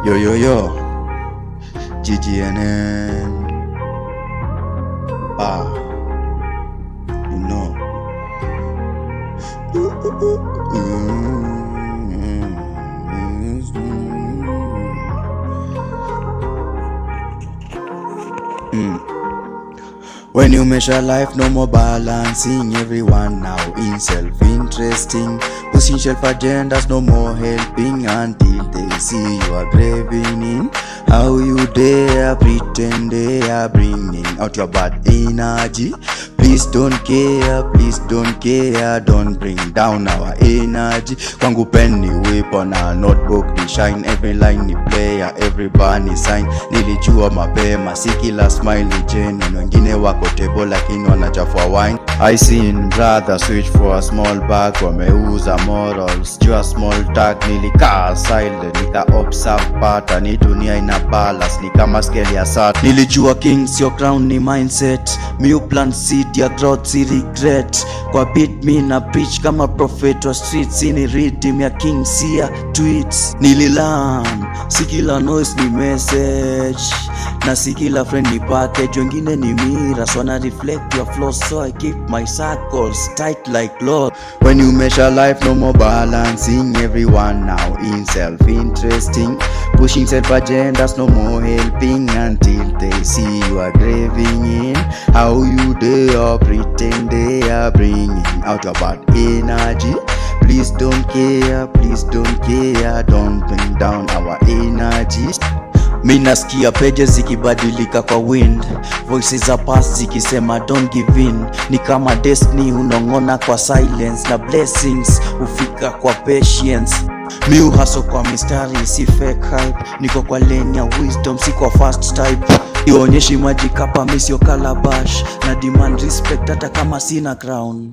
Yo yo yo, GGNN. You know. When you measure life, no more balancing. Everyone now in self-interesting, pushing shelf agendas, no more helping until they see you are craving in. How you dare pretend they are bringing out your bad energy? Please don't care, don't bring down our energy. Kwangu pen ni weapon na notebook ni shine. Every line ni player, every bar ni sign. Nilijua mapema, si kila smile ni genuine. Wengine wako table lakini wanachafua wine. I seen brother switch for a small bag, wameuza morals jua small tag. Nilikaa silent, nika observe pattern. Ni dunia ina balance, ni kama scale ya sat. Nilijua kings your crown ni mindset. Mi plant seed ya growth, si regret. Kwa beat mi na preach kama prophet wa streets. Ini rhythm ya king, si ya tweets. Nililearn, si kila noise ni message, na si kila friend ni package. Wengine ni mirrors, wana reflect your flaws. So I keep my circles tight like law. When you measure life, no more balancing. Everyone now in self-interesting, pushing self-agendas, no more helping until they see you are craving in. How you dare pretend they are bringing out your bad energy? Please don't care, don't bring down our energy. Minasikia pages zikibadilika kwa wind, voices za past zikisema don't give in. Ni kama destiny unongona kwa silence, na blessings ufika kwa patience. Mi hustle kwa mistari, si fake hype. Niko kwa lane ya wisdom, si kwa fast type. Ionyeshi magic hapa, mi sio calabash, na demand respect hata kama sina crown.